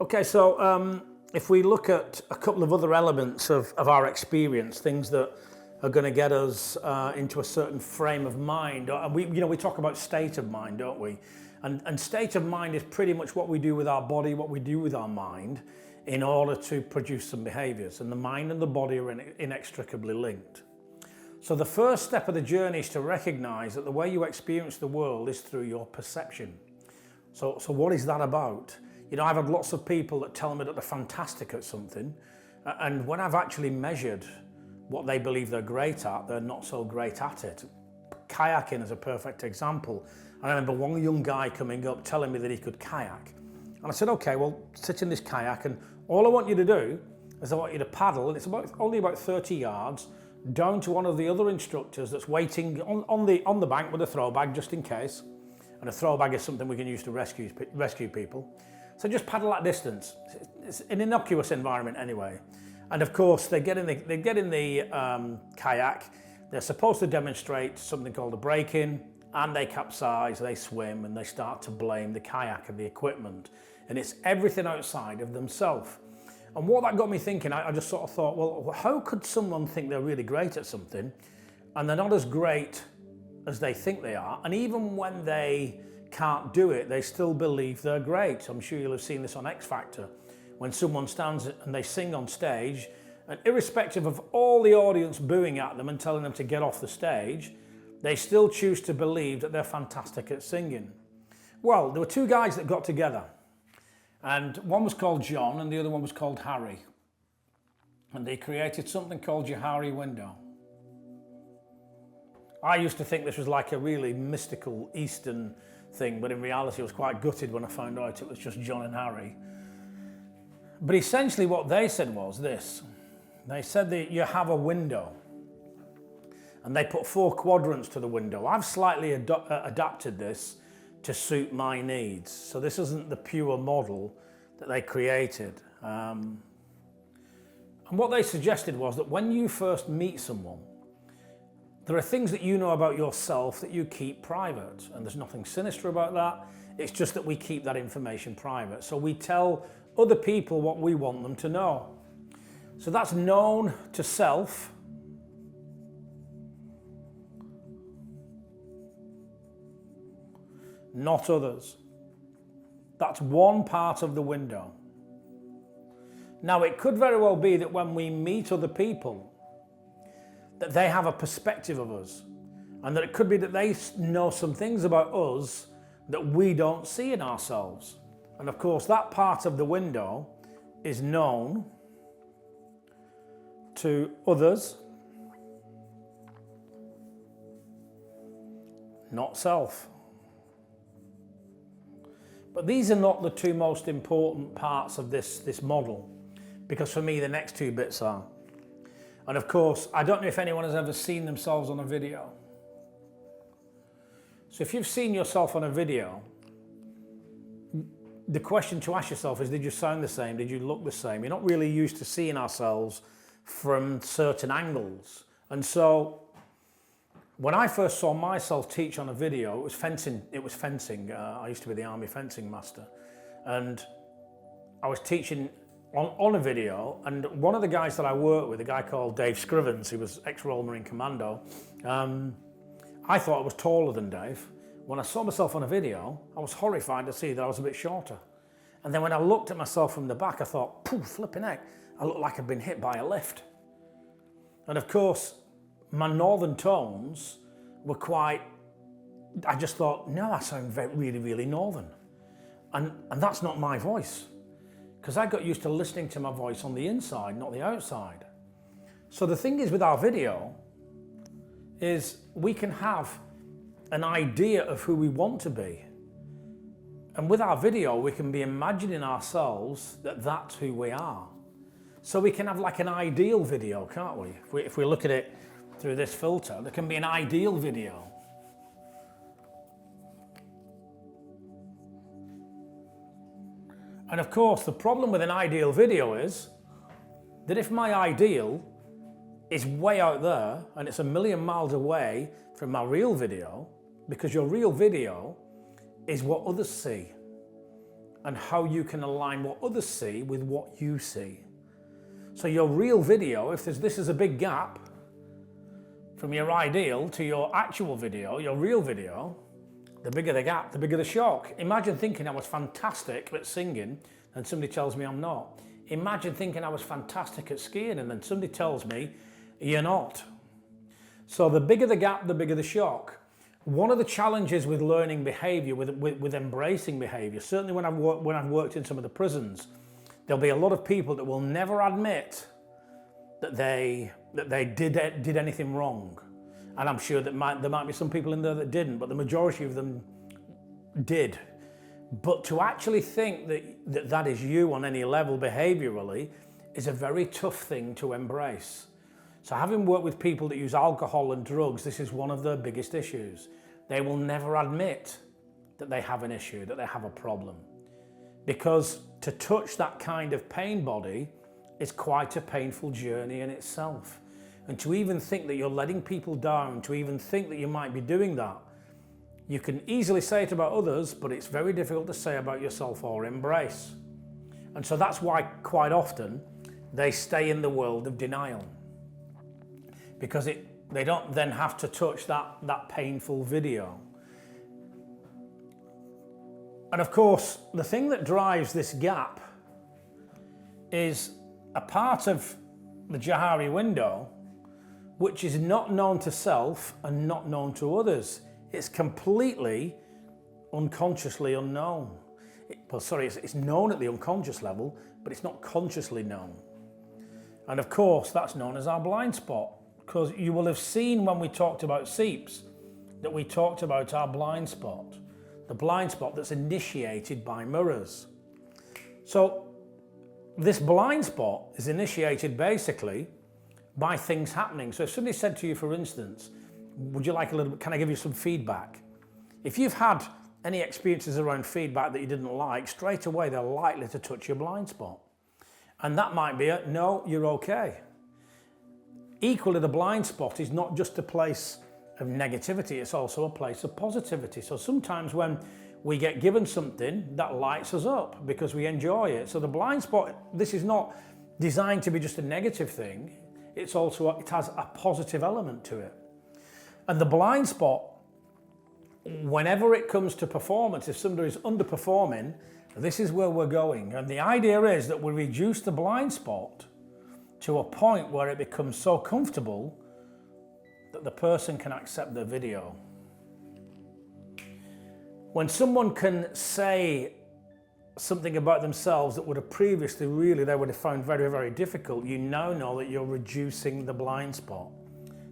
Okay, so if we look at a couple of other elements of our experience, things that are going to get us into a certain frame of mind, and we talk about state of mind, don't we? And state of mind is pretty much what we do with our body, what we do with our mind, in order to produce some behaviours. And the mind and the body are inextricably linked. So the first step of the journey is to recognise that the way you experience the world is through your perception. So what is that about? You know, I've had lots of people that tell me that they're fantastic at something, and when I've actually measured what they believe they're great at, they're not so great at it. Kayaking is a perfect example. I remember one young guy coming up telling me that he could kayak. And I said, okay, well, sit in this kayak, and all I want you to do is I want you to paddle, and it's only about 30 yards, down to one of the other instructors that's waiting on the bank with a throw bag, just in case. And a throw bag is something we can use to rescue people. So just paddle that distance. It's an innocuous environment anyway. And of course, they get in the kayak. They're supposed to demonstrate something called a break-in, and they capsize, they swim, and they start to blame the kayak and the equipment. And it's everything outside of themselves. And what that got me thinking, I just sort of thought, well, how could someone think they're really great at something, and they're not as great as they think they are? And even when they can't do it, they still believe they're great. I'm sure you'll have seen this on X Factor, when someone stands and they sing on stage, and irrespective of all the audience booing at them and telling them to get off the stage, they still choose to believe that they're fantastic at singing. Well, there were two guys that got together, and one was called John and the other one was called Harry. And they created something called Johari window. I used to think this was like a really mystical Eastern thing, but in reality I was quite gutted when I found out it was just John and Harry. But essentially what they said was this. They said that you have a window, and they put 4 quadrants to the window. I've slightly adapted this to suit my needs. So this isn't the pure model that they created. And what they suggested was that when you first meet someone, there are things that you know about yourself that you keep private, and there's nothing sinister about that. It's just that we keep that information private. So we tell other people what we want them to know. So that's known to self. Not others. That's one part of the window. Now, it could very well be that when we meet other people, that they have a perspective of us, and that it could be that they know some things about us that we don't see in ourselves. And of course, that part of the window is known to others, not self. But these are not the two most important parts of this model, because for me the next 2 bits are. And of course, I don't know if anyone has ever seen themselves on a video. So if you've seen yourself on a video, the question to ask yourself is, did you sound the same? Did you look the same? You're not really used to seeing ourselves from certain angles. And so when I first saw myself teach on a video, it was fencing. I used to be the army fencing master. And I was teaching on a video, and one of the guys that I worked with, a guy called Dave Scrivens, who was ex-Royal Marine Commando, I thought I was taller than Dave. When I saw myself on a video, I was horrified to see that I was a bit shorter. And then when I looked at myself from the back, I thought, poof, flipping heck, I look like I'd been hit by a lift. And of course, my northern tones were I just thought, no, I sound really, really northern. And that's not my voice, because I got used to listening to my voice on the inside, not the outside. So the thing is with our video is we can have an idea of who we want to be. And with our video, we can be imagining ourselves that that's who we are. So we can have like an ideal video, can't we? If we look at it through this filter, there can be an ideal video. And of course, the problem with an ideal video is that if my ideal is way out there and it's 1,000,000 miles away from my real video, because your real video is what others see. and how you can align what others see with what you see. So your real video, if this is a big gap from your ideal to your actual video, your real video, the bigger the gap, the bigger the shock. Imagine thinking I was fantastic at singing and somebody tells me I'm not. Imagine thinking I was fantastic at skiing and then somebody tells me you're not. So the bigger the gap, the bigger the shock. One of the challenges with learning behavior, with embracing behavior, certainly when I've worked in some of the prisons, there'll be a lot of people that will never admit that they did anything wrong. And I'm sure that there might be some people in there that didn't, but the majority of them did. But to actually think that is you on any level behaviorally is a very tough thing to embrace. So having worked with people that use alcohol and drugs, this is one of their biggest issues. They will never admit that they have an issue, that they have a problem. Because to touch that kind of pain body is quite a painful journey in itself. And to even think that you're letting people down, to even think that you might be doing that, you can easily say it about others, but it's very difficult to say about yourself or embrace. And so that's why quite often they stay in the world of denial. Because they don't then have to touch that painful video. And of course, the thing that drives this gap is a part of the Johari window which is not known to self and not known to others. It's completely unconsciously unknown. It's known at the unconscious level, but it's not consciously known. And of course, that's known as our blind spot, because you will have seen when we talked about seeps that we talked about our blind spot, the blind spot that's initiated by mirrors. So this blind spot is initiated basically by things happening. So if somebody said to you, for instance, would you like a little bit, can I give you some feedback? If you've had any experiences around feedback that you didn't like, straight away they're likely to touch your blind spot. And that might be a, no, you're okay. Equally, the blind spot is not just a place of negativity, it's also a place of positivity. So sometimes when we get given something, that lights us up because we enjoy it. So the blind spot, this is not designed to be just a negative thing, it has a positive element to it. And the blind spot, whenever it comes to performance, if somebody is underperforming, this is where we're going. And the idea is that we reduce the blind spot to a point where it becomes so comfortable that the person can accept the video. When someone can say something about themselves that would have previously they would have found very, very difficult, you now know that you're reducing the blind spot.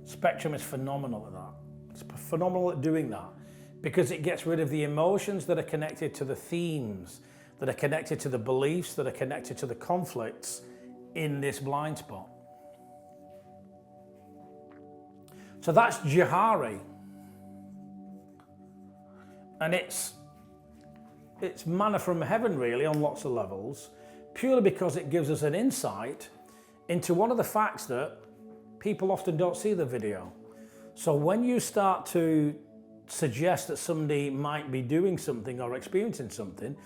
Spectrum is phenomenal at that. It's phenomenal at doing that because it gets rid of the emotions that are connected to the themes, that are connected to the beliefs, that are connected to the conflicts in this blind spot. So that's Johari. And it's manna from heaven really on lots of levels, purely because it gives us an insight into one of the facts that people often don't see the video. So when you start to suggest that somebody might be doing something or experiencing something,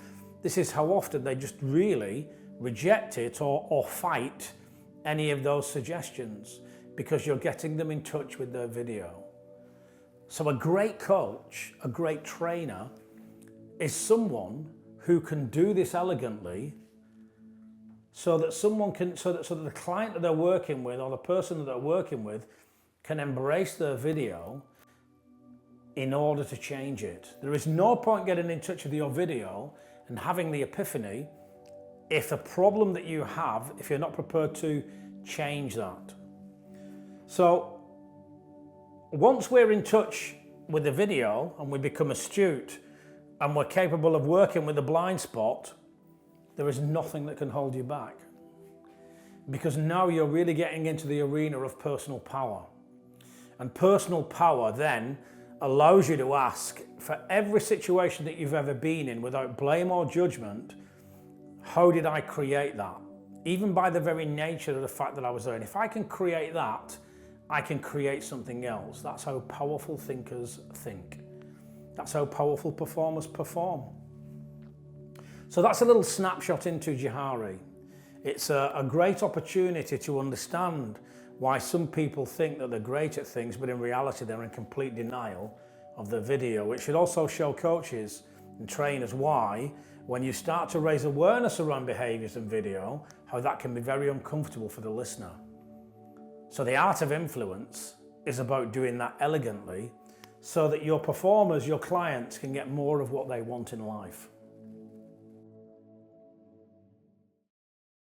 this is how often they just really reject it or fight any of those suggestions because you're getting them in touch with their video. So a great coach, a great trainer, is someone who can do this elegantly so that the client that they're working with or the person that they're working with can embrace their video in order to change it. There is no point getting in touch with your video and having the epiphany if the problem that you have, if you're not prepared to change that. So once we're in touch with the video and we become astute and we're capable of working with the blind spot, there is nothing that can hold you back. Because now you're really getting into the arena of personal power. And personal power then allows you to ask for every situation that you've ever been in without blame or judgment, how did I create that? Even by the very nature of the fact that I was there. And if I can create that, I can create something else. That's how powerful thinkers think. That's how powerful performers perform. So that's a little snapshot into Johari. It's a great opportunity to understand why some people think that they're great at things, but in reality they're in complete denial of the video. It should also show coaches and trainers why, when you start to raise awareness around behaviours and video, how that can be very uncomfortable for the listener. So the art of influence is about doing that elegantly so that your performers, your clients, can get more of what they want in life.